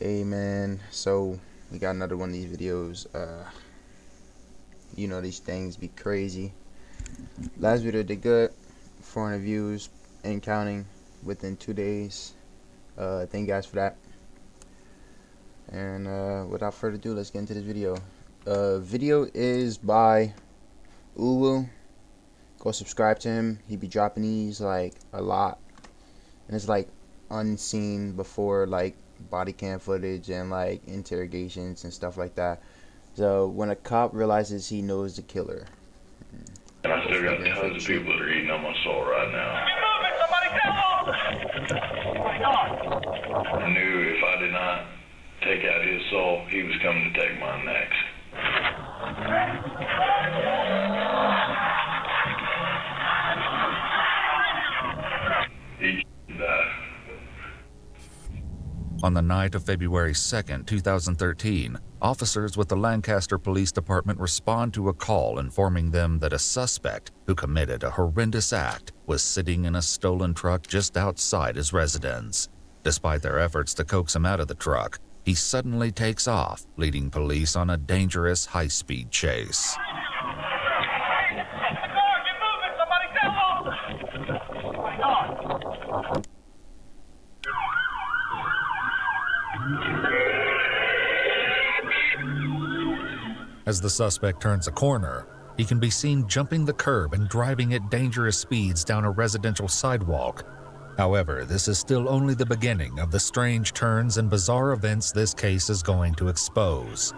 Hey man, so we got another one of these videos. You know these things be crazy. Last video did good, 400 views and counting within 2 days. Thank you guys for that. And without further ado, let's get into this video. Video is by Uwu. Go subscribe to him. He be dropping these like a lot, and it's like unseen before, like body cam footage and like interrogations and stuff like that. So when a cop realizes he knows the killer. And I still got tons of people that are eating on my soul right now. I knew if I did not take out his soul, he was coming to take mine next. He died. On the night of February 2nd, 2013, officers with the Lancaster Police Department respond to a call informing them that a suspect who committed a horrendous act was sitting in a stolen truck just outside his residence. Despite their efforts to coax him out of the truck, he suddenly takes off, leading police on a dangerous high-speed chase. As the suspect turns a corner, he can be seen jumping the curb and driving at dangerous speeds down a residential sidewalk. However, this is still only the beginning of the strange turns and bizarre events this case is going to expose.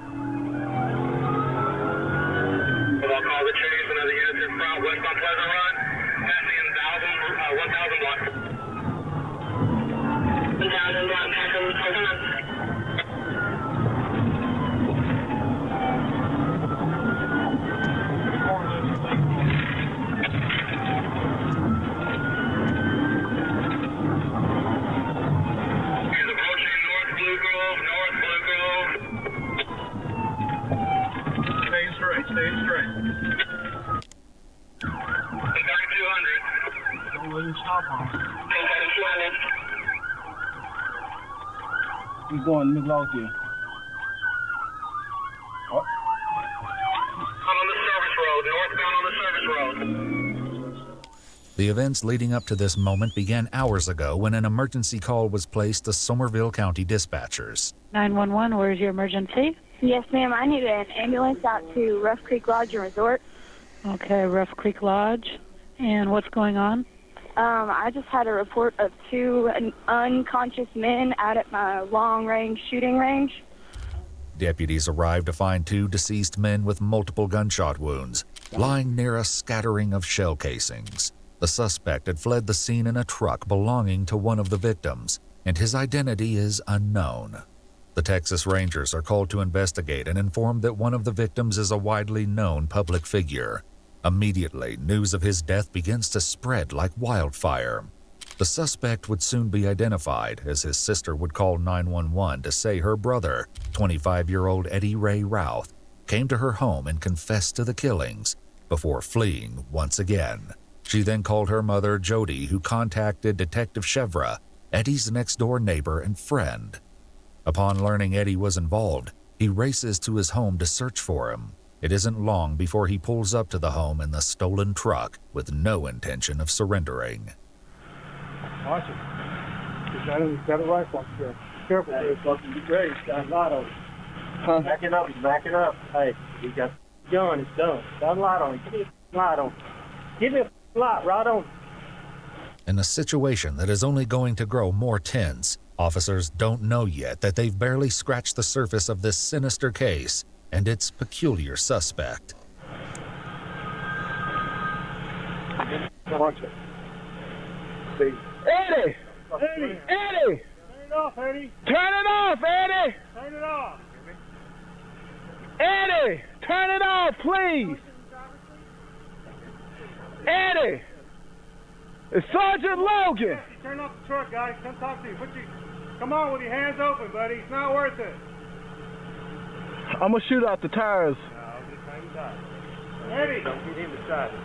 He's going mid-low here. What? On the service road, northbound on the service road. The events leading up to this moment began hours ago when an emergency call was placed to Somerville County dispatchers. 911, where's your emergency? Yes, ma'am. I need an ambulance out to Rough Creek Lodge and Resort. Okay, Rough Creek Lodge. And what's going on? I just had a report of two unconscious men out at my long-range shooting range. Deputies arrived to find two deceased men with multiple gunshot wounds, lying near a scattering of shell casings. The suspect had fled the scene in a truck belonging to one of the victims, and his identity is unknown. The Texas Rangers are called to investigate and informed that one of the victims is a widely known public figure. Immediately, news of his death begins to spread like wildfire. The suspect would soon be identified, as his sister would call 911 to say her brother, 25-year-old Eddie Ray Routh, came to her home and confessed to the killings before fleeing once again. She then called her mother, Jody, who contacted Detective Chevra, Eddie's next-door neighbor and friend. Upon learning Eddie was involved, he races to his home to search for him. It isn't long before he pulls up to the home in the stolen truck with no intention of surrendering. Watch it. He's got a rifle here. Careful. Hey, fucking be great. He's got a lot on him. Huh? Back it up. He's backing up. Hey, he got a gun. It's done. Got a lot on him. Give me a lot on him. Give me a lot right on him. In a situation that is only going to grow more tense, officers don't know yet that they've barely scratched the surface of this sinister case and its peculiar suspect. Watch it. See. Eddie! Eddie! Eddie! Turn it off, Eddie! Turn it off, Eddie! Turn it off! Eddie! Turn it off, please! Eddie! It's Sergeant Logan! Turn off the truck, guys. Come talk to you. Come on with your hands open, buddy. It's not worth it. I'm gonna shoot out the tires. No, just hang tight. Eddie! Don't get him beside us.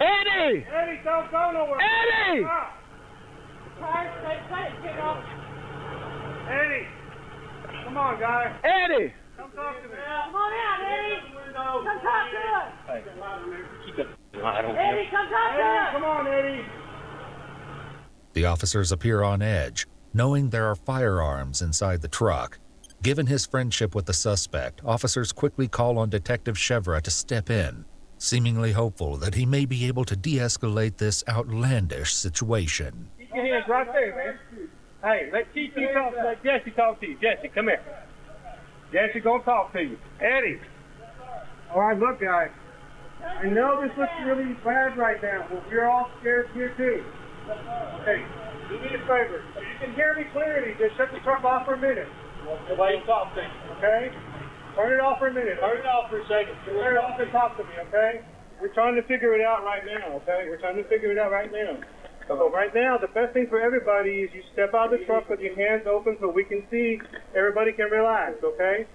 Eddie! Eddie, don't go nowhere. Eddie! Stop. Tires, get off. Eddie! on, guy. Eddie! Come talk to me. Come on out, Eddie. Come talk to us. Eddie, come talk to Eddie, us. come on, Eddie. The officers appear on edge, knowing there are firearms inside the truck. Given his friendship with the suspect, officers quickly call on Detective Chevra to step in, seemingly hopeful that he may be able to de-escalate this outlandish situation. Keep your hands right there, man. Hey, let TT talk. Let Jesse talk to you. Jesse, come here. Jesse gonna talk to you. Eddie. All right, look, guys. I know this looks really bad right now, but we're all scared here, too. Hey, do me a favor. If you can hear me clearly, just shut the truck off for a minute. Nobody talk to you. Okay? Turn it off for a minute. Turn it off for a second. Turn it off and talk to me, okay? We're trying to figure it out right now, okay? We're trying to figure it out right now. So right now, the best thing for everybody is you step out of the truck with your hands open so we can see, everybody can relax, okay?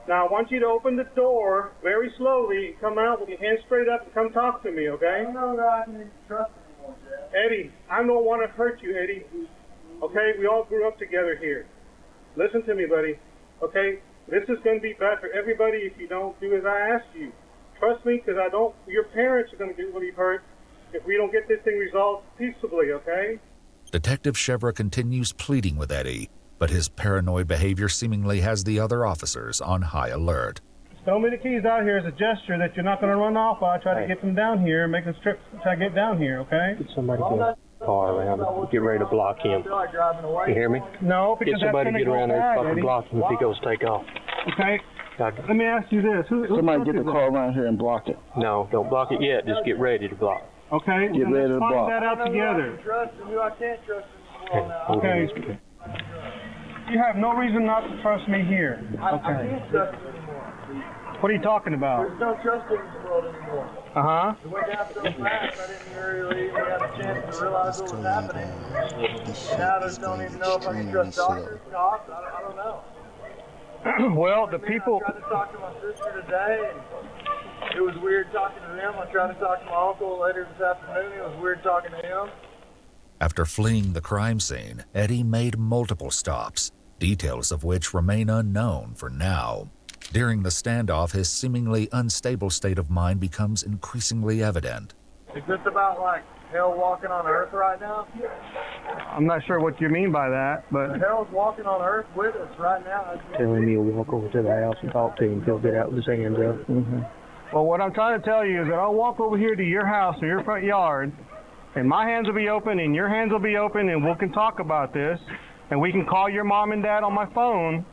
Now, I want you to open the door very slowly, come out with your hands straight up, and come talk to me, okay? I know that I can trust anymore, Jeff. Eddie, I don't want to hurt you, Eddie. Okay, we all grew up together here. Listen to me, buddy. Okay, this is going to be bad for everybody if you don't do as I asked you. Trust me, because your parents are going to get really hurt if we don't get this thing resolved peaceably, okay? Detective Chevra continues pleading with Eddie, but his paranoid behavior seemingly has the other officers on high alert. Throw me the keys out here as a gesture that you're not going to run off while I try to get them down here, make them trip, try to get down here, okay? Get somebody to get a car around and get ready to block him. You hear me? No, because Get somebody to get around there and fucking block him if he goes take off. Okay. Let me ask you this. Somebody get the car around here and block it. No, don't block it yet. Just get ready to block. Okay. Get ready to block. Find that out together. Trust and who I can't trust anymore. Okay. You have no reason not to trust me here. I Okay. can't trust you anymore. What are you talking about? There's no trust in this world anymore. Uh-huh. It went down so fast, I didn't really even have a chance to realize what was happening. And now I just don't even know if I can trust doctors, cops, I don't know. Well, the people... I tried to talk to my sister today, and it was weird talking to them. I tried to talk to my uncle later this afternoon. It was weird talking to him. After fleeing the crime scene, Eddie made multiple stops, details of which remain unknown for now. During the standoff, his seemingly unstable state of mind becomes increasingly evident. Is this about like hell walking on earth right now? I'm not sure what you mean by that, but... Hell's walking on earth with us right now. Tell him you'll walk over to the house and talk to him. He'll get out with his hands up. Mm-hmm. Well, what I'm trying to tell you is that I'll walk over here to your house or your front yard, and my hands will be open and your hands will be open, and we can talk about this, and we can call your mom and dad on my phone,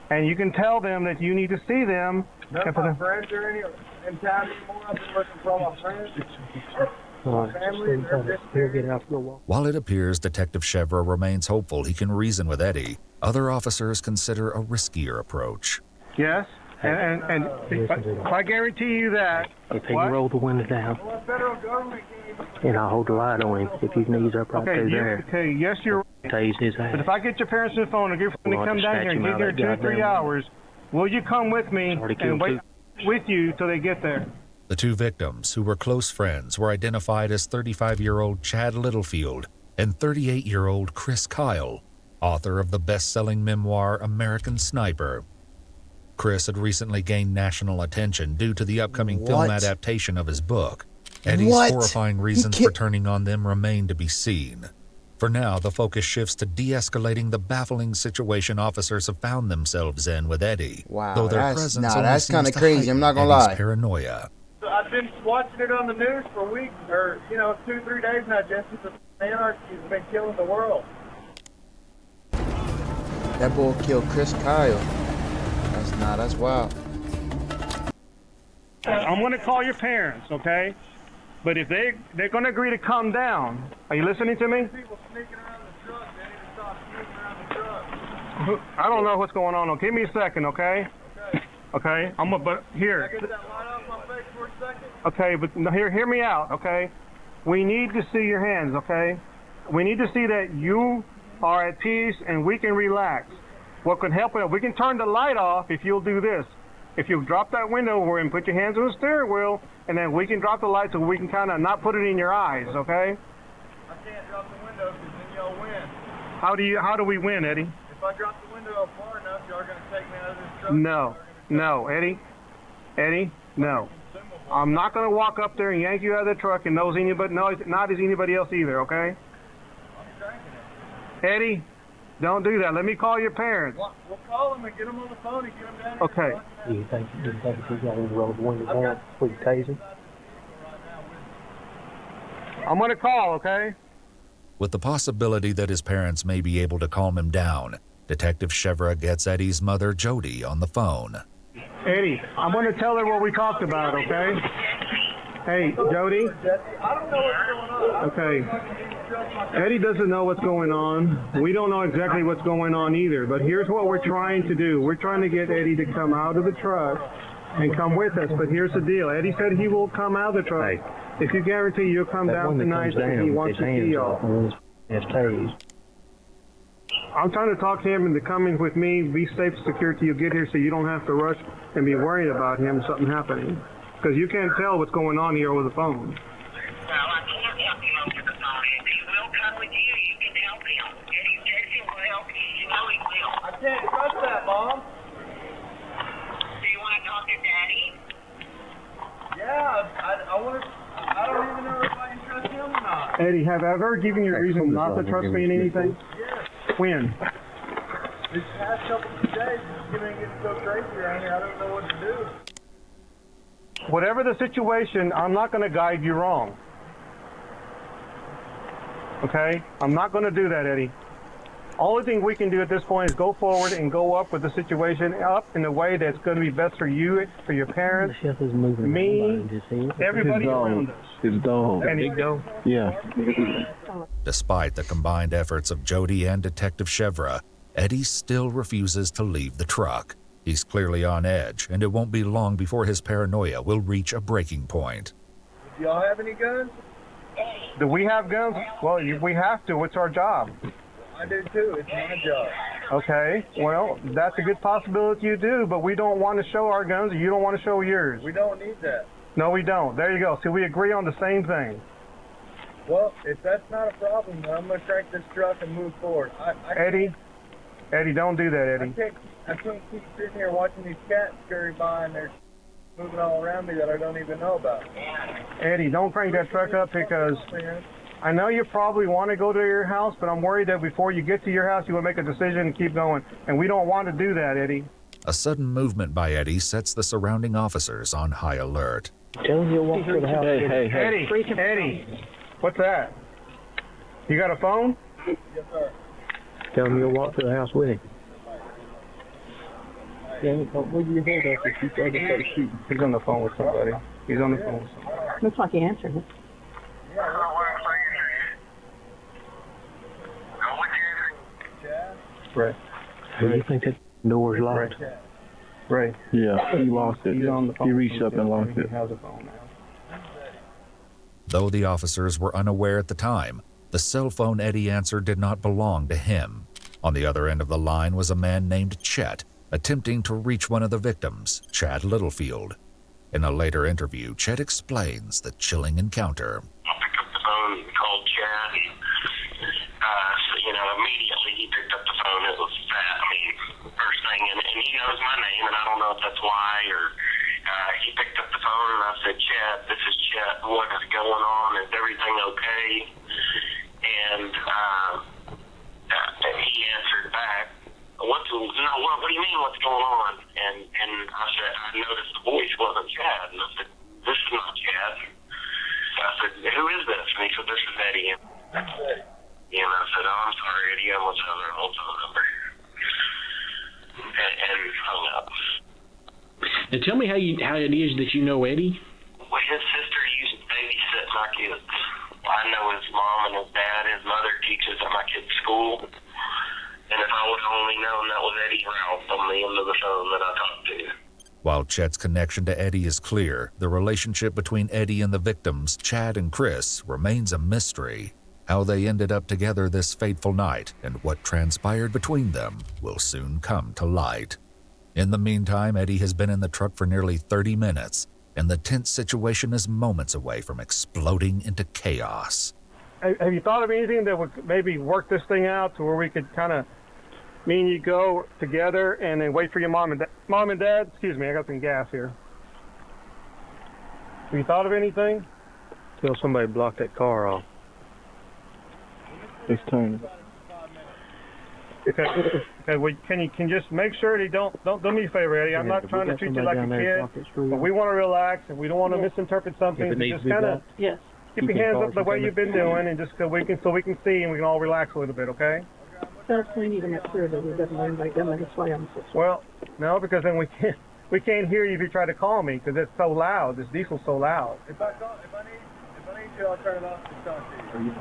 and you can tell them that you need to see them. None of my friends are in town anymore. I've been looking for all my friends. He'll get out for a walk. While it appears Detective Chevra remains hopeful he can reason with Eddie, other officers consider a riskier approach. Yes, and if I guarantee you that... If he can roll the window down, and I'll hold the light on him if his knees up right through there. Okay, yes, you're right. Tase his ass. But if I get your parents on the phone and get them to come down here and get here in 2 or 3 hours, will you come with me and wait with you till they get there? The two victims, who were close friends, were identified as 35-year-old Chad Littlefield and 38-year-old Chris Kyle, author of the best-selling memoir American Sniper. Chris had recently gained national attention due to the upcoming film adaptation of his book. Eddie's horrifying reasons for turning on them remain to be seen. For now, the focus shifts to de-escalating the baffling situation officers have found themselves in with Eddie. Wow, though their that's kind of crazy. I'm not gonna lie. Paranoia. I've been watching it on the news for weeks, or 2-3 days now. Jesse, the anarchy has been killing the world. That boy killed Chris Kyle. That's wild. I'm going to call your parents, okay? But if they're going to agree to come down, are you listening to me? People sneaking around the truck. They need to stop sneaking around the truck. I don't know what's going on. Give me a second, okay? Okay. But here. Can I get that light off my face for a second? Okay, but no, hear me out, okay? We need to see your hands, okay? We need to see that you are at peace and we can relax. What could help it, we can turn the light off if you'll do this. If you drop that window over and put your hands on the steering wheel, and then we can drop the light so we can kind of not put it in your eyes, okay? I can't drop the window because then y'all win. How do we win, Eddie? If I drop the window up far enough, y'all are going to take me out of this truck? No, Eddie, no. I'm not going to walk up there and yank you out of the truck and not as anybody else either, okay? I'm cranking it. Eddie, don't do that. Let me call your parents. We'll call them and get them on the phone and get them down here. Okay. Do you think if he got his roll the window down, we can tase him? I'm going to call, okay? With the possibility that his parents may be able to calm him down, Detective Chevra gets Eddie's mother, Jody, on the phone. Eddie, I'm going to tell her what we talked about, okay? Hey, Jody? I don't know what's going on. Okay. Eddie doesn't know what's going on. We don't know exactly what's going on either, but here's what we're trying to do. We're trying to get Eddie to come out of the truck and come with us, but here's the deal. Eddie said he will come out of the truck. If you guarantee you'll come down tonight and he wants to see y'all. I'm trying to talk to him into coming with me, be safe and secure till you get here so you don't have to rush and be worried about him, something happening. Because you can't tell what's going on here over the phone. Well, I can't help him over the phone. If he will come with you, you can help him. Eddie says he will help you. You know he will. I can't trust that, Mom. Do you want to talk to Daddy? Yeah, I want to. I don't even know if I can trust him or not. Eddie, have I ever given you a reason not to trust me in anything? Yes. When? These past couple of days, it's going to get so crazy around here, I don't know what to do. Whatever the situation, I'm not going to guide you wrong. Okay? I'm not going to do that, Eddie. Only thing we can do at this point is go forward and go up with the situation up in a way that's going to be best for you, for your parents, me, everybody around us. His dog. And big dog? Yeah. Despite the combined efforts of Jody and Detective Chevra, Eddie still refuses to leave the truck. He's clearly on edge, and it won't be long before his paranoia will reach a breaking point. Do y'all have any guns? Do we have guns? Well, we have to. It's our job. I do too. It's my job. Okay. Well, that's a good possibility you do, but we don't want to show our guns, or you don't want to show yours. We don't need that. No, we don't. There you go. See, we agree on the same thing. Well, if that's not a problem, then I'm going to crank this truck and move forward. Eddie, don't do that, Eddie. I can't keep sitting here watching these cats scurry by and they're moving all around me that I don't even know about. Eddie, don't crank that truck up because I know you probably want to go to your house, but I'm worried that before you get to your house, you will make a decision and keep going. And we don't want to do that, Eddie. A sudden movement by Eddie sets the surrounding officers on high alert. Tell him he'll walk to the house. Hey. Eddie, what's that? You got a phone? Yes, sir. Tell him you'll walk to the house with him. Danny, where'd your head up if you tried to start shooting? He's on the phone with somebody. He's on the phone with somebody. Looks like he answered it. Right. Do you think that door's locked? Right. Yeah, he lost it. He's on the phone. He reached up and lost it. He has a phone now. Though the officers were unaware at the time, the cell phone Eddie answered did not belong to him. On the other end of the line was a man named Chet, attempting to reach one of the victims, Chad Littlefield. In a later interview, Chet explains the chilling encounter. I picked up the phone and called Chad. Immediately he picked up the phone. It was that. First thing, and he knows my name, and I don't know if that's why, or he picked up the phone and I said, Chad, this is Chet. What is going on? Is everything okay? And he answered back, what do you mean, what's going on? And I said, I noticed the voice wasn't Chad. And I said, this is not Chad. I said, who is this? And he said, this is Eddie. And I said, oh, I'm sorry, Eddie, I must have their old phone number. And hung up. And tell me how it is that you know Eddie. Well, his sister used to babysit my kids. I know his mom and his dad. His mother teaches at my kids' school. And if I would have only known that was Eddie Ralph on the end of the phone that I talked to. While Chet's connection to Eddie is clear, the relationship between Eddie and the victims, Chad and Chris, remains a mystery. How they ended up together this fateful night and what transpired between them will soon come to light. In the meantime, Eddie has been in the truck for nearly 30 minutes, and the tense situation is moments away from exploding into chaos. Have you thought of anything that would maybe work this thing out to where we could kind of me and you go together and then wait for your mom and dad. Mom and dad, excuse me, I got some gas here. Have you thought of anything? Tell somebody to block that car off. It's turning. Okay, well, can you just make sure they don't do me a favor, Eddie. I'm not trying to treat you like a kid, but we want to relax and we don't want to misinterpret something. So just kind of Yes. keep your hands up the way you've been doing, and just so we can see and we can all relax a little bit, okay? First, we need to make sure that it doesn't look like them in the slam. Well, no, because then we can't hear you if you try to call me because it's so loud. This diesel's so loud. If I need you, I'll turn it off and talk to you.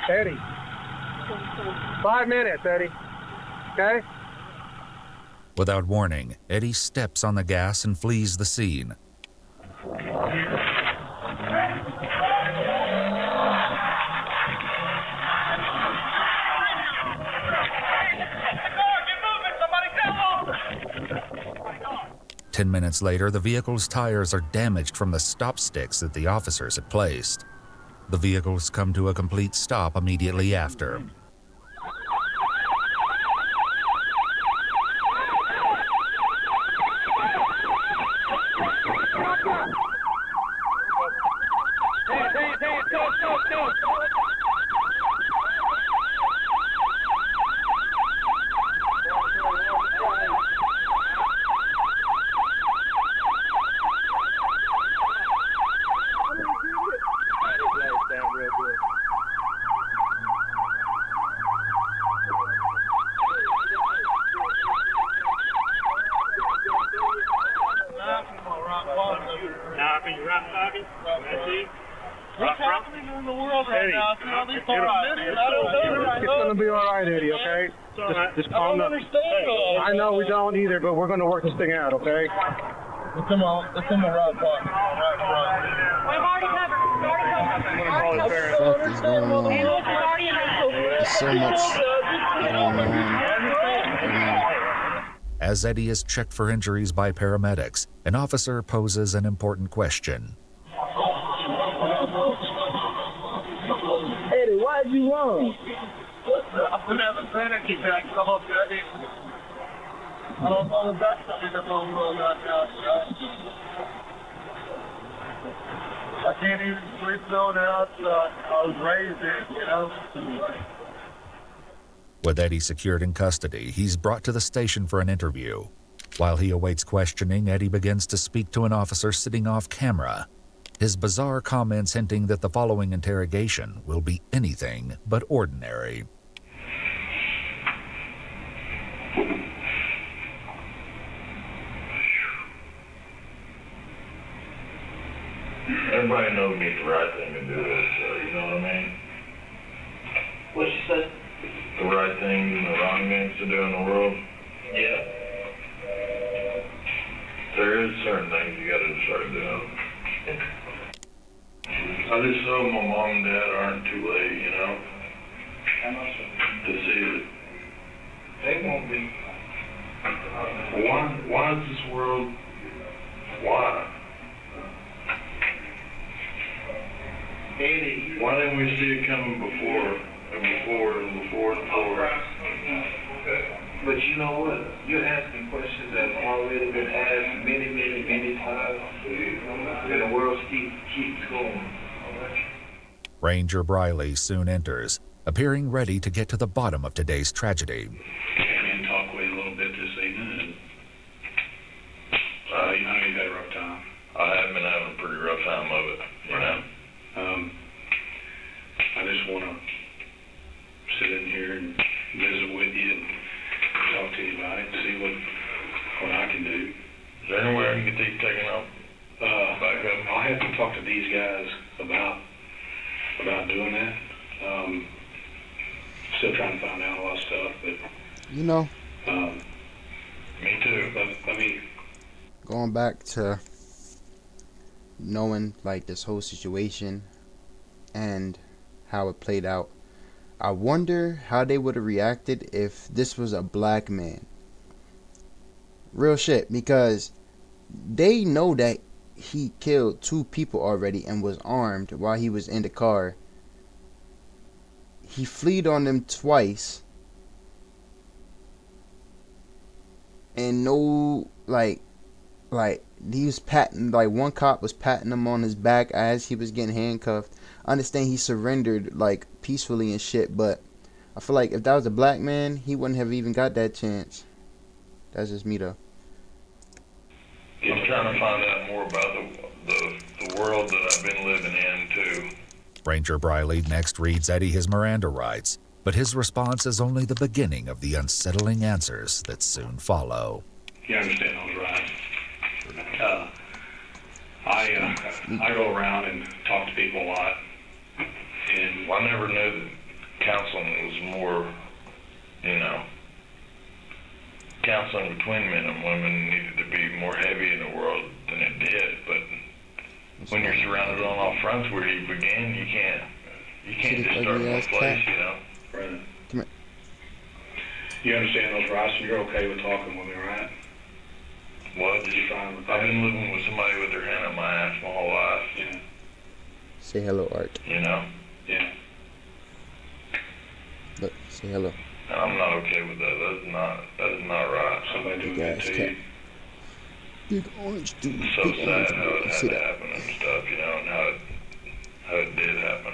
Eddie. 5 minutes, Eddie. Okay? Without warning, Eddie steps on the gas and flees the scene. Ten minutes later, the vehicle's tires are damaged from the stop sticks that the officers had placed. The vehicles come to a complete stop immediately after. It's going to be all right, Eddie, okay? Just calm down. I know we don't either, but we're going to work this thing out, okay? It's in my right pocket. We've already covered. What the fuck is going on? There's so much going on. As Eddie is checked for injuries by paramedics, an officer poses an important question. Eddie, why'd you run? I put out a panic attack. I don't know if that's something that's on the road right now. I can't even sleep no now. I was raised in, you know. With Eddie secured in custody, he's brought to the station for an interview. While he awaits questioning, Eddie begins to speak to an officer sitting off camera. His bizarre comments hinting that the following interrogation will be anything but ordinary. Everybody knows it's the right thing to do this, you know what I mean? What'd you say? The right thing and the wrong things to do in the world. Yeah. There is certain things you gotta start doing. I just hope my mom and dad aren't too late, you know? To see it. They won't be. Why is this world, why? Eddie. Why didn't we see it coming before, and before, and before, and before? But you know what? You're asking questions that have already been asked many times, and the world keeps going. Ranger Briley soon enters, appearing ready to get to the bottom of today's tragedy. Came in, talked with you a little bit this evening, and you know you've had a rough time. I have been having a pretty rough time of it, you know. I just want to sit in here and visit with you and talk to you about it and see what I can do. Is there anywhere I can get these taken off? Back up. I'll have to talk to these guys about doing that. Still trying to find out a lot of stuff, but You know, Me too. let me. going back to knowing like this whole situation and how it played out, I wonder how they would have reacted if this was a black man. Real shit, because they know that he killed 2 people already and was armed while he was in the car. He fled on them twice, and no, like he was patting, like one cop was patting him on his back as he was getting handcuffed. I understand he surrendered like peacefully and shit, but I feel like if that was a black man, he wouldn't have even got that chance. That's just me though. I'm trying to find out more about the world that I've been living in too. Ranger Briley next reads Eddie his Miranda rights, but his response is only the beginning of the unsettling answers that soon follow. You understand those rights? I go around and talk to people a lot, and I never knew that counseling was more, counseling between men and women needed to be more heavy in the world than it did. But when you're surrounded on all fronts where you begin, you can't just start in one place, Right. Come here. You understand those rights, and you're okay with talking with me, right? Well, I've been living with somebody with their hand up my ass my whole life. Yeah. Say hello, Art. Yeah. Look, say hello. And I'm not okay with that. That is not right. Somebody doing that to you. Big orange dude. It's so sad how it had to happen and stuff, and how it did happen.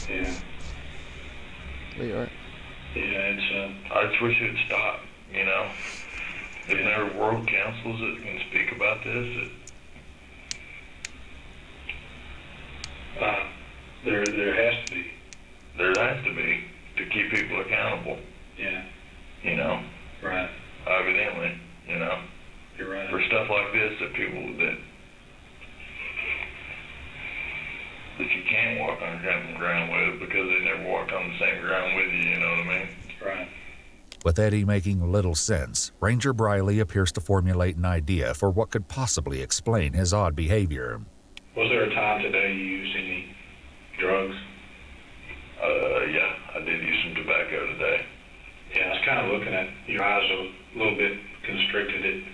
Yeah. Wait, Art. Yeah, it's I just wish it would stop, If there are world councils that can speak about this, there has to be. There has to be, to keep people accountable. Yeah. Right. Evidently, You're right. For stuff like this that people that you can't walk on common ground with because they never walked on the same ground with you, you know what I mean? Right. With Eddie making little sense, Ranger Briley appears to formulate an idea for what could possibly explain his odd behavior. Was there a time today you used any drugs? Yeah, I did use some tobacco today. Yeah, I was kind of looking at your eyes a little bit constricted.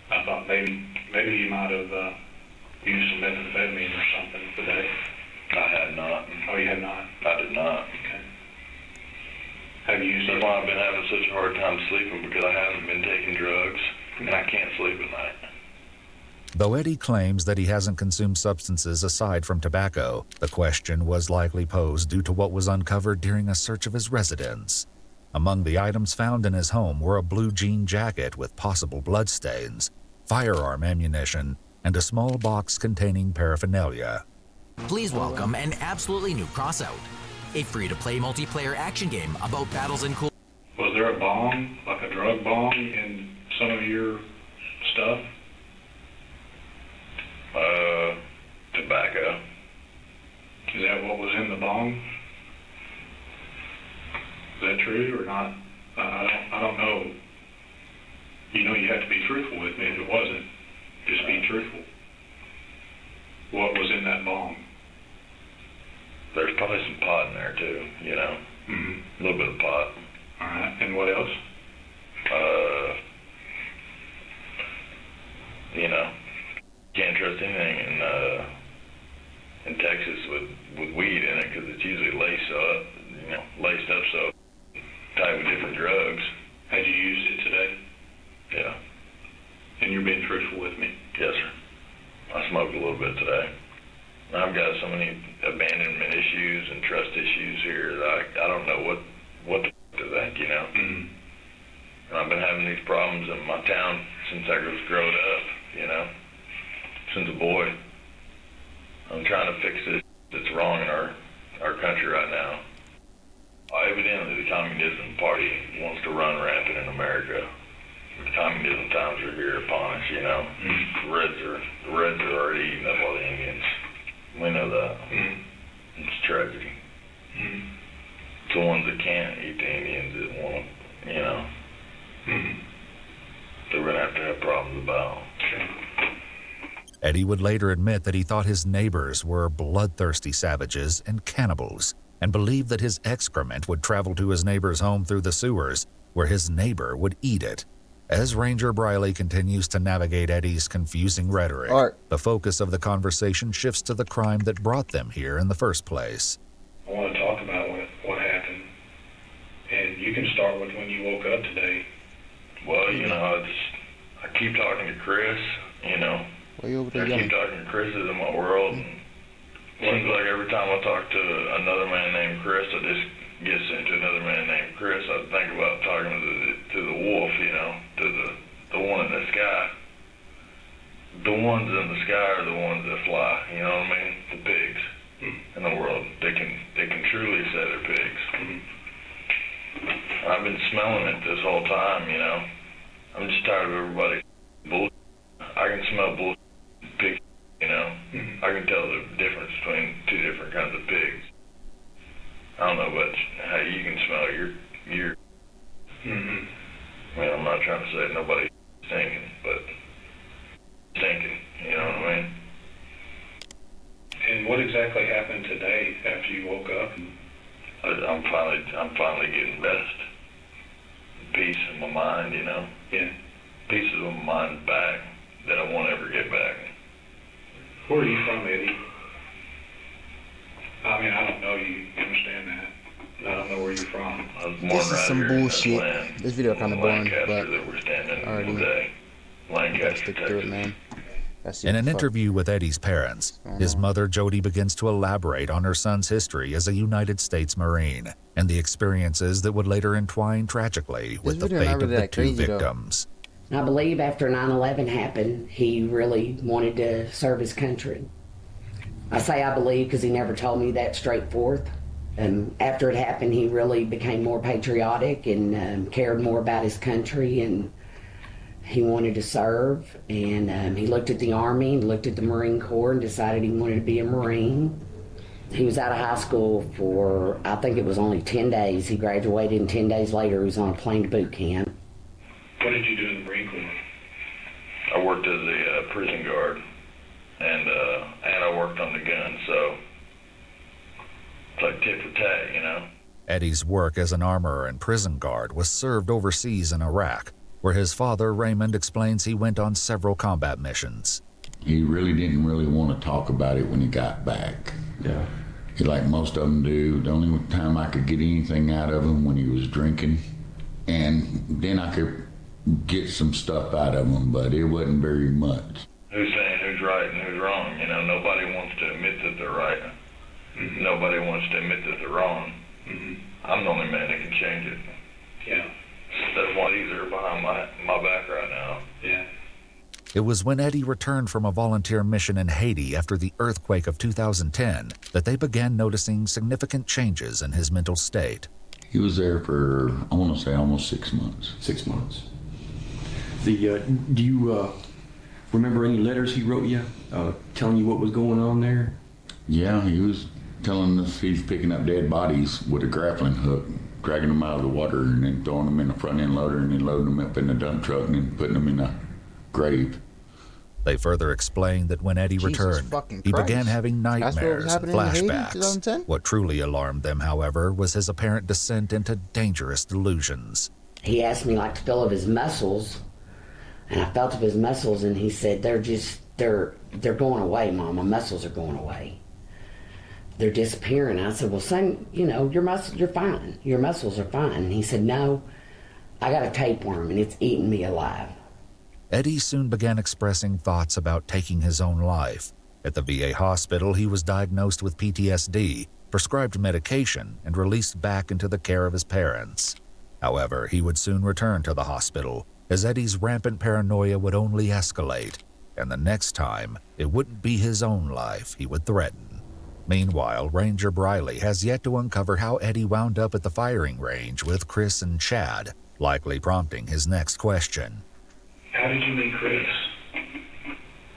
I thought maybe you might have used some methamphetamine or something today. I had not. Oh, you had not? I did not. Okay. Have you used it? That's why I've been having such a hard time sleeping, because I haven't been taking drugs, and I can't sleep at night. Though Eddie claims that he hasn't consumed substances aside from tobacco, the question was likely posed due to what was uncovered during a search of his residence. Among the items found in his home were a blue jean jacket with possible bloodstains, firearm ammunition, and a small box containing paraphernalia. Please welcome an absolutely new Crossout, a free-to-play multiplayer action game about battles and cool... Was there a bong, like a drug bong, in some of your stuff? Tobacco. Is that what was in the bong? Is that true or not? I don't know. You have to be truthful with me. If it wasn't, just be truthful. What was in that bong? There's probably some pot in there too, Mm-hmm. A little bit of pot. All right. And what else? Can't trust anything in Texas with weed in it, because it's usually laced up so tied with different drugs. Had you used it today? Yeah. And you're being truthful with me? Yes, sir. I smoked a little bit today. I've got so many abandonment issues and trust issues here that I don't know what to think, Mm-hmm. And I've been having these problems in my town since I was growing up, since a boy. I'm trying to fix this that's wrong in our country right now. Evidently, the Communism Party wants to run rampant in America. The communism times are here upon us, Mm-hmm. The Reds are already eating up all the Indians. We know that. Mm-hmm. It's a tragedy. Mm-hmm. It's the ones that can't eat the Indians that want to, Mm-hmm. That we're going to have problems about. Okay. Eddie would later admit that he thought his neighbors were bloodthirsty savages and cannibals, and believed that his excrement would travel to his neighbor's home through the sewers, where his neighbor would eat it. As Ranger Briley continues to navigate Eddie's confusing rhetoric, the focus of the conversation shifts to the crime that brought them here in the first place. I want to talk about what happened, and you can start with when you woke up today. Well, you know, I keep talking to Chris, you know. Why you over there I yelling? keep talking to Chris is in my world. And seems like every time I talk to another man named Chris, I just get sent to another man named Chris. I think about talking to the wolf, you know, to the one in the sky. The ones in the sky are the ones that fly, you know what I mean? The pigs in the world. They can truly say they're pigs. I've been smelling it this whole time, you know. I'm just tired of everybody bullshit. I can smell bullshit pig, you know. I can tell the difference between two different kinds of pigs. I don't know about how you can smell your I mean, I'm not trying to say nobody's stinking, but stinking, you know what I mean? And what exactly happened today after you woke up? I'm finally getting best. Peace in my mind, you know? Yeah. Pieces of my mind back that I won't ever get back. Where are you from, Eddie? I mean, I don't know you. You understand that? I don't know where you're from. I was born This is right some here in bullshit. land. This video kind of boring, Lancaster but that we're standing in already today. gotta Lancaster, stick Texas. to it, man. In an interview with Eddie's parents, his mother Jody begins to elaborate on her son's history as a United States Marine and the experiences that would later entwine tragically with the video fate not of really the that two crazy, though. victims. I believe after 9/11 happened, he really wanted to serve his country. I say I believe because he never told me that straight forth. After it happened, he really became more patriotic and cared more about his country, and he wanted to serve. And he looked at the Army, and looked at the Marine Corps, and decided he wanted to be a Marine. He was out of high school for, I think it was only 10 days. He graduated, and 10 days later, he was on a plane to boot camp. What did you do in the Marine Corps? I worked as a prison guard, and I worked on the gun, so it's like tit for tat, you know? Eddie's work as an armorer and prison guard was served overseas in Iraq, where his father, Raymond, explains he went on several combat missions. He really didn't want to talk about it when he got back. Yeah. Like most of them do. The only time I could get anything out of him when he was drinking, and then I could get some stuff out of him, but it wasn't very much. Who's saying who's right and who's wrong? You know, nobody wants to admit that they're right. Nobody wants to admit that they're wrong. I'm the only man that can change it. Yeah. That's why these are behind my back right now. Yeah. It was when Eddie returned from a volunteer mission in Haiti after the earthquake of 2010 that they began noticing significant changes in his mental state. He was there for, I want to say, almost 6 months. 6 months. Do you remember any letters he wrote you, telling you what was going on there? Yeah, he was telling us he's picking up dead bodies with a grappling hook, dragging them out of the water, and then throwing them in the front end loader, and then loading them up in the dump truck, and then putting them in a grave. They further explained that when Eddie returned, he began having nightmares and flashbacks. What truly alarmed them, however, was his apparent descent into dangerous delusions. He asked me like to feel of his muscles, and I felt of his muscles, and he said, they're going away, Mom. My muscles are going away. They're disappearing. I said, well, son, you know, you're fine. Your muscles are fine. And he said, no, I got a tapeworm, and it's eating me alive. Eddie soon began expressing thoughts about taking his own life. At the VA hospital, he was diagnosed with PTSD, prescribed medication, and released back into the care of his parents. However, he would soon return to the hospital, as Eddie's rampant paranoia would only escalate, and the next time, it wouldn't be his own life he would threaten. Meanwhile, Ranger Briley has yet to uncover how Eddie wound up at the firing range with Chris and Chad, likely prompting his next question. How did you meet Chris?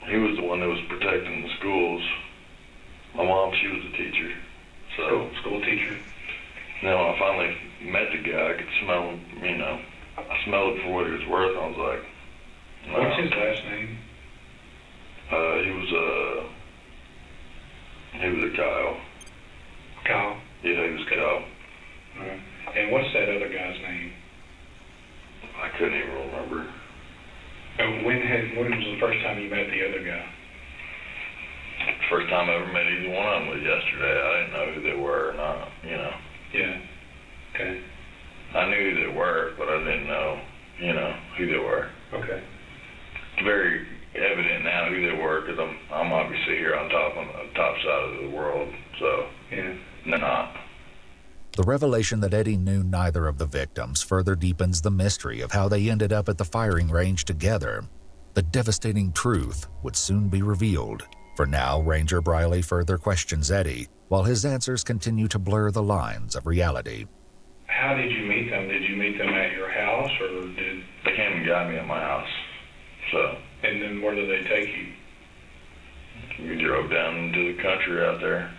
He was the one that was protecting the schools. My mom, she was a teacher. So School teacher? you know, I finally met the guy. I could smell him, you know. I smelled it for what he was worth. I was like, no. What's his last name? He was a Kyle. Kyle? Yeah, he was Kyle. And what's that other guy's name? I couldn't even remember. When was the first time you met the other guy? First time I ever met either one of them was yesterday. I didn't know who they were or not, you know. Yeah. Okay. I knew who they were, but I didn't know, who they were. Okay. It's very evident now who they were because I'm obviously here on the top side of the world, so Yeah. they're not. The revelation that Eddie knew neither of the victims further deepens the mystery of how they ended up at the firing range together. The devastating truth would soon be revealed. For now, Ranger Briley further questions Eddie, while his answers continue to blur the lines of reality. How did you meet them? Did you meet them at your house, or did... They came and got me at my house, so... And then where did they take you? We drove down into the country out there,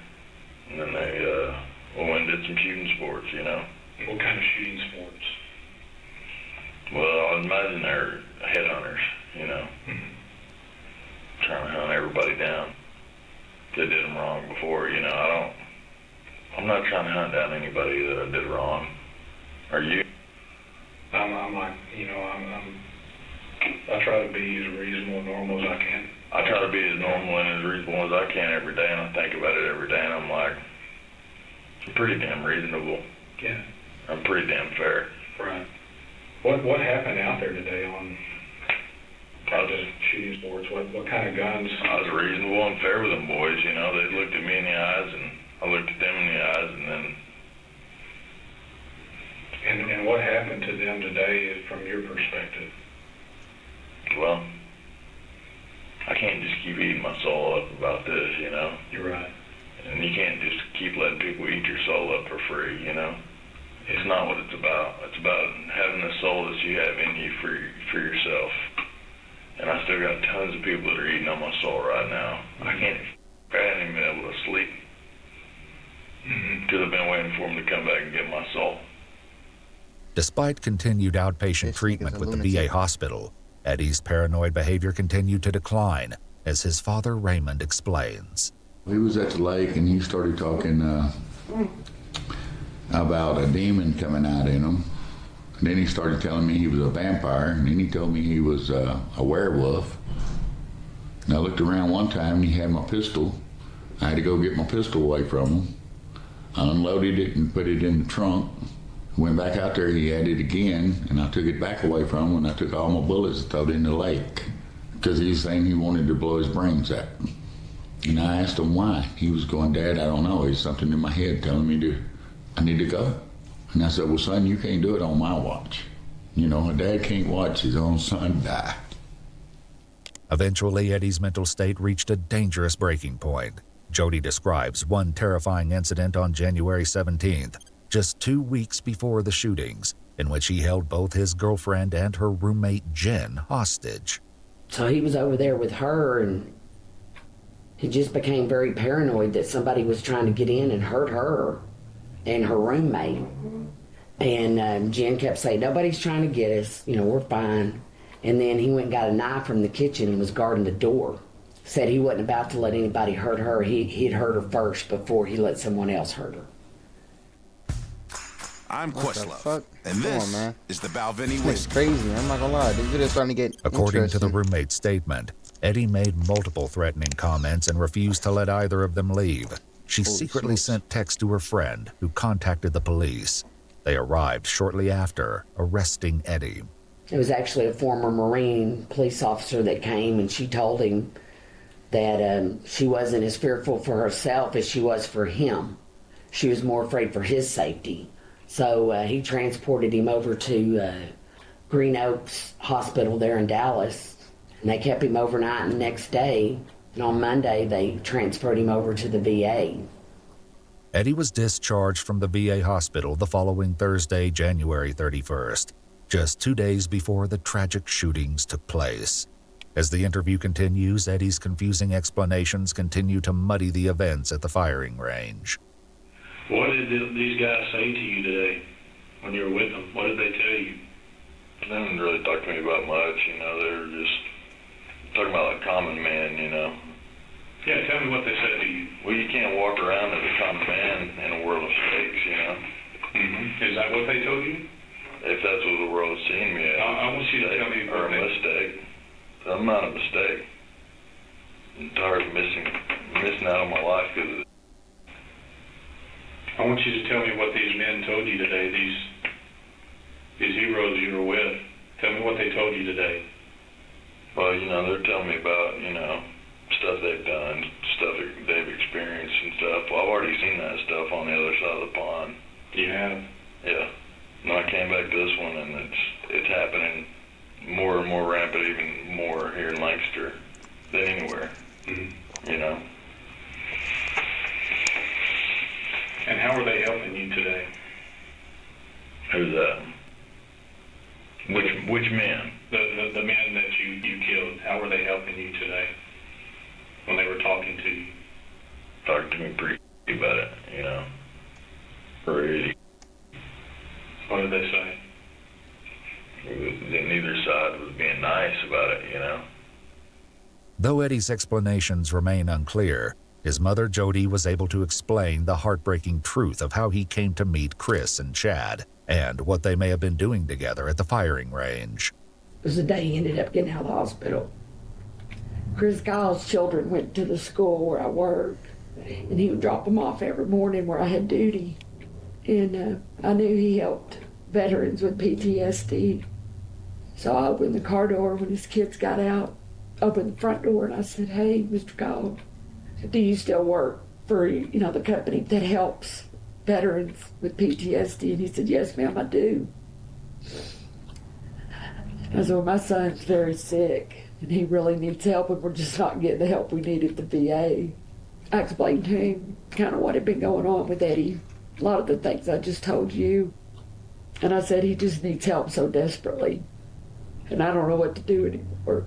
and then they, went and did some shooting sports, What kind of shooting sports? Well, I imagine they're headhunters, trying to hunt everybody down. They did them wrong before, I'm not trying to hunt down anybody that I did wrong. Are you? I'm like, I try to be as reasonable and normal as I can. I try to be as normal and as reasonable as I can every day, and I think about it every day, and I'm like, I'm pretty damn reasonable. Yeah. I'm pretty damn fair. Right. What happened out there today on the shooting sports? What kind of guns? I was reasonable and fair with them boys, They looked at me in the eyes, and I looked at them in the eyes, and then... And what happened to them today from your perspective? Well, I can't just keep eating my soul up about this, You're right. And you can't just keep letting people eat your soul up for free, It's not what it's about. It's about having the soul that you have in you for yourself. And I still got tons of people that are eating on my soul right now. I haven't even been able to sleep because I've been waiting for them to come back and get my soul. Despite continued outpatient treatment with the VA hospital, Eddie's paranoid behavior continued to decline, as his father Raymond explains. He was at the lake and he started talking about a demon coming out in him. And then he started telling me he was a vampire, and then he told me he was a werewolf. And I looked around one time and he had my pistol. I had to go get my pistol away from him. I unloaded it and put it in the trunk. Went back out there, he had it again, and I took it back away from him, and I took all my bullets and threw it in the lake. Because he was saying he wanted to blow his brains out. And I asked him why. He was going, Dad, I don't know. There's something in my head telling me I need to go. And I said, well, son, you can't do it on my watch. A dad can't watch his own son die. Eventually, Eddie's mental state reached a dangerous breaking point. Jody describes one terrifying incident on January 17th, just 2 weeks before the shootings, in which he held both his girlfriend and her roommate Jen hostage. So he was over there with her, and he just became very paranoid that somebody was trying to get in and hurt her and her roommate. And Jen kept saying, nobody's trying to get us, we're fine. And then he went and got a knife from the kitchen and was guarding the door. Said he wasn't about to let anybody hurt her. He'd hurt her first before he let someone else hurt her. I'm Questlove, and this is the Balvenie It's Whiskey. crazy. I'm not gonna lie. This video's starting to get According to the roommate's statement, Eddie made multiple threatening comments and refused to let either of them leave. She secretly sent texts to her friend, who contacted the police. They arrived shortly after, arresting Eddie. It was actually a former Marine police officer that came, and she told him that she wasn't as fearful for herself as she was for him. She was more afraid for his safety. So he transported him over to Green Oaks Hospital there in Dallas, and they kept him overnight, and the next day, and on Monday, they transferred him over to the VA. Eddie was discharged from the VA hospital the following Thursday, January 31st, just 2 days before the tragic shootings took place. As the interview continues, Eddie's confusing explanations continue to muddy the events at the firing range. What did these guys say to you today when you were with them? What did they tell you? They didn't really talk to me about much, They were just talking about like common man, Yeah, tell me what they said to you. Well, you can't walk around as a common man in a world of stakes, Is that what they told you? If that's what the world has seen me as. I want you to tell me or a mistake. I'm not a mistake. I'm tired of missing out on my life because of it. I want you to tell me what these men told you today, girls you were with. Tell me what they told you today. Well, they're telling me about, stuff they've done, stuff that they've experienced and stuff. Well, I've already seen that stuff on the other side of the pond. You have? Yeah. And I came back to this one, and it's happening more and more rampant, even more here in Lancaster than anywhere. And how are they helping you today? Who's that? Which men? The men that you killed. How were they helping you today when they were talking to you? Talked to me pretty about it, Pretty. What did they say? Neither side was being nice about it, Though Eddie's explanations remain unclear, his mother Jody was able to explain the heartbreaking truth of how he came to meet Chris and Chad, and what they may have been doing together at the firing range. It was the day he ended up getting out of the hospital. Chris Kyle's children went to the school where I work, and he would drop them off every morning where I had duty. And I knew he helped veterans with PTSD. So I opened the car door when his kids got out, opened the front door, and I said, "Hey, Mr. Kyle, do you still work for, the company that helps veterans with PTSD?" And he said, "Yes, ma'am, I do." I said, "Well, my son's very sick, and he really needs help, and we're just not getting the help we need at the VA." I explained to him kind of what had been going on with Eddie, a lot of the things I just told you. And I said, he just needs help so desperately, and I don't know what to do anymore.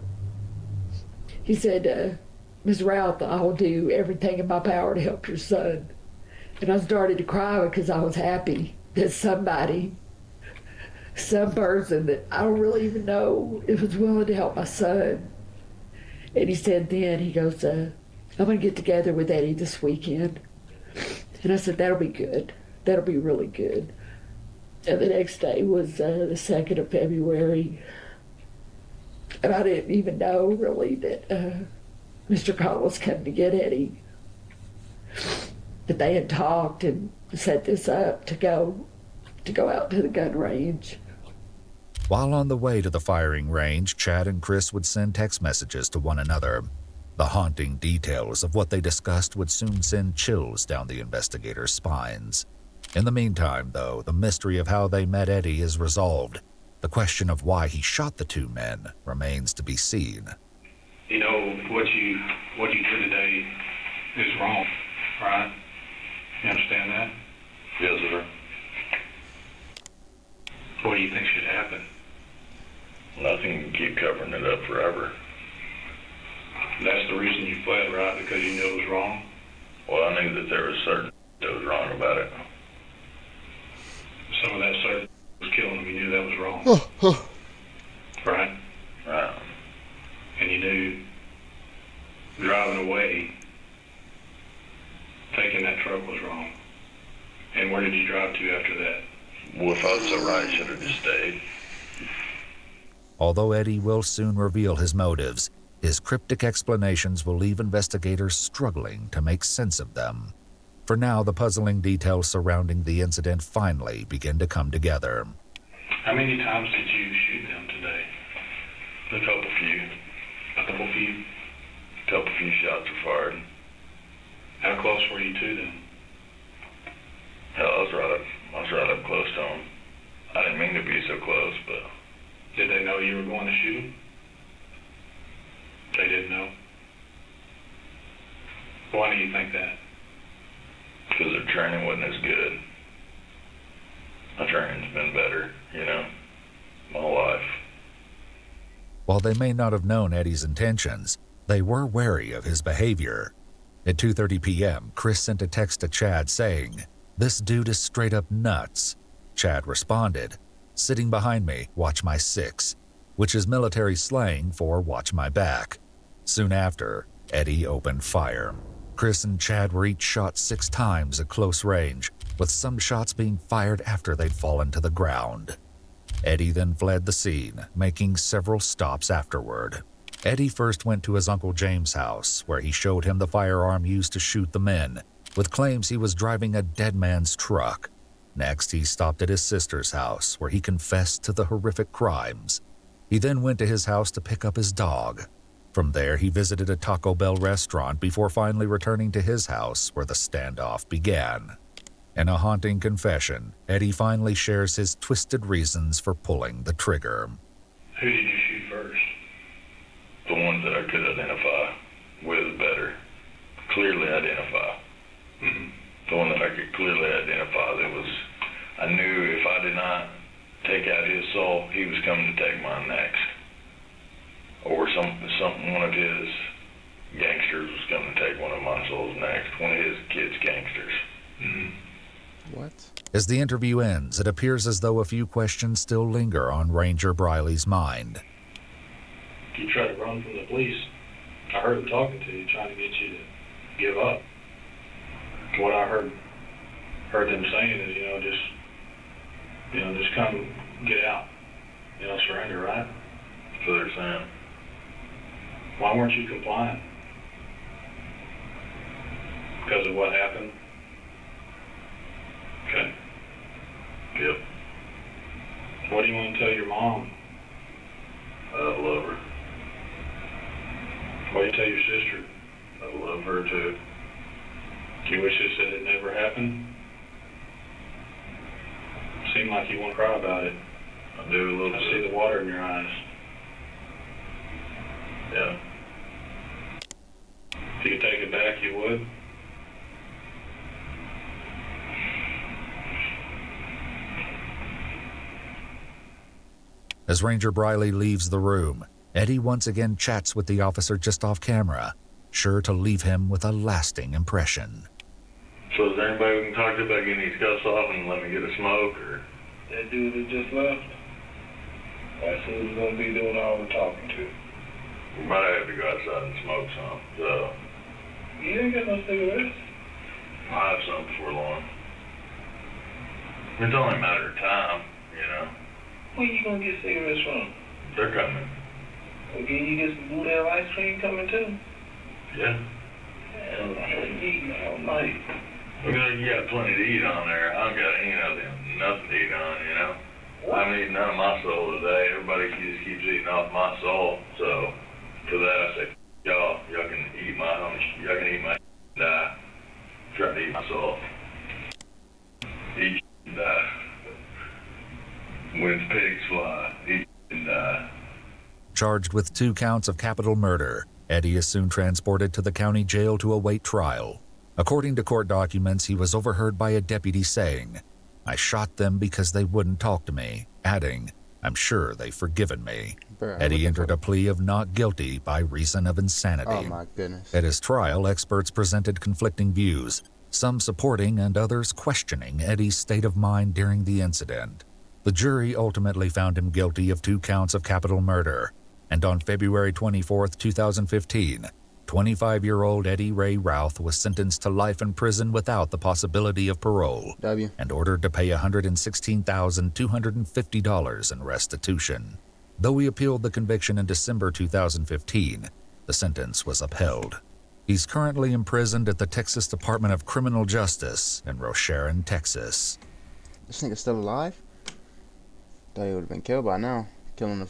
He said, "Ms. Routh, I will do everything in my power to help your son." And I started to cry because I was happy that somebody, some person that I don't really even know, was willing to help my son. And he said then, he goes, "I'm going to get together with Eddie this weekend." And I said, "That'll be good. That'll be really good." And the next day was the 2nd of February. And I didn't even know really that Mr. Cole was coming to get Eddie. But they had talked and set this up to go out to the gun range. While on the way to the firing range, Chad and Chris would send text messages to one another. The haunting details of what they discussed would soon send chills down the investigators' spines. In the meantime, though, the mystery of how they met Eddie is resolved. The question of why he shot the two men remains to be seen. What you did today is wrong, right? You understand that? Yes, sir. What do you think should happen? Nothing can keep covering it up forever. That's the reason you fled, right? Because you knew it was wrong? Well, I knew that there was certain that was wrong about it. Some of that certain was killing him. You knew that was wrong. Right? Right. And you knew driving away, taking that truck was wrong. And where did you drive to after that? Well, if I was so right, I should have just stayed. Although Eddie will soon reveal his motives, his cryptic explanations will leave investigators struggling to make sense of them. For now, the puzzling details surrounding the incident finally begin to come together. How many times did you shoot them today? A couple few. A couple few? A couple few shots were fired. How close were you to them? Hell, I was right up close to them. I didn't mean to be so close, but... Did they know you were going to shoot them? They didn't know? Why do you think that? Because their training wasn't as good. My training's been better, my whole life. While they may not have known Eddie's intentions, they were wary of his behavior. At 2:30 p.m., Chris sent a text to Chad saying, "This dude is straight up nuts." Chad responded, "Sitting behind me, watch my six," which is military slang for watch my back. Soon after, Eddie opened fire. Chris and Chad were each shot 6 times at close range, with some shots being fired after they'd fallen to the ground. Eddie then fled the scene, making several stops afterward. Eddie first went to his Uncle James' house, where he showed him the firearm used to shoot the men, with claims he was driving a dead man's truck. Next, he stopped at his sister's house, where he confessed to the horrific crimes. He then went to his house to pick up his dog. From there, he visited a Taco Bell restaurant before finally returning to his house, where the standoff began. In a haunting confession, Eddie finally shares his twisted reasons for pulling the trigger. Who did you shoot first? The ones that I could identify with better. Clearly identify. Mm-hmm. The one that I could clearly identify, I knew if I did not take out his soul, he was coming to take mine next. Or one of his gangsters was coming to take one of my souls next. One of his kids' gangsters. Mm-hmm. What? As the interview ends, it appears as though a few questions still linger on Ranger Briley's mind. You tried to run from the police. I heard them talking to you, trying to get you to give up. What I heard them saying is, just come get out. Surrender, right? That's what they're saying. Why weren't you compliant? Because of what happened? Okay. Yep. What do you want to tell your mom? I love her. What do you tell your sister? I love her too. Do you wish this had never happened? Seem like you want to cry about it. I do a little bit. I see the water in your eyes. Yeah. If you could take it back, you would? As Ranger Briley leaves the room, Eddie once again chats with the officer just off camera, sure to leave him with a lasting impression. So is there anybody we can talk to about getting these cuffs off and let me get a smoke, or? That dude that just left, that's who's going to be doing all the talking to. We might have to go outside and smoke some, so. You ain't got no cigarettes. I'll have some before long. It's only a matter of time, Where you going to get cigarettes from? They're coming. Well, can you get some Boudin ice cream coming too? Yeah. Hell, I'm eating all night. You got plenty to eat on there. I don't got nothing to eat on, I haven't eaten none of my soul today. Everybody just keeps eating off my soul. So, for that I say, y'all can eat my and die. Try to eat my soul. Eat and die. When pigs fly, eat and die. Charged with 2 counts of capital murder, Eddie is soon transported to the county jail to await trial. According to court documents, he was overheard by a deputy saying, "I shot them because they wouldn't talk to me," adding, "I'm sure they've forgiven me." Bruh, Eddie entered a plea of not guilty by reason of insanity. Oh my goodness. At his trial, experts presented conflicting views, some supporting and others questioning Eddie's state of mind during the incident. The jury ultimately found him guilty of 2 counts of capital murder, and on February 24, 2015, 25-year-old Eddie Ray Routh was sentenced to life in prison without the possibility of parole and ordered to pay $116,250 in restitution. Though he appealed the conviction in December 2015, the sentence was upheld. He's currently imprisoned at the Texas Department of Criminal Justice in Rocheron, Texas. This nigga's still alive? Thought he would have been killed by now. Killing a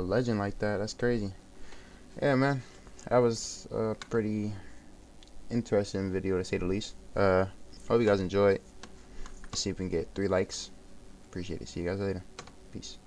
legend like that, that's crazy. Yeah, man. That was a pretty interesting video, to say the least. Hope you guys enjoyed. Let's see if we can get 3 likes. Appreciate it. See you guys later. Peace.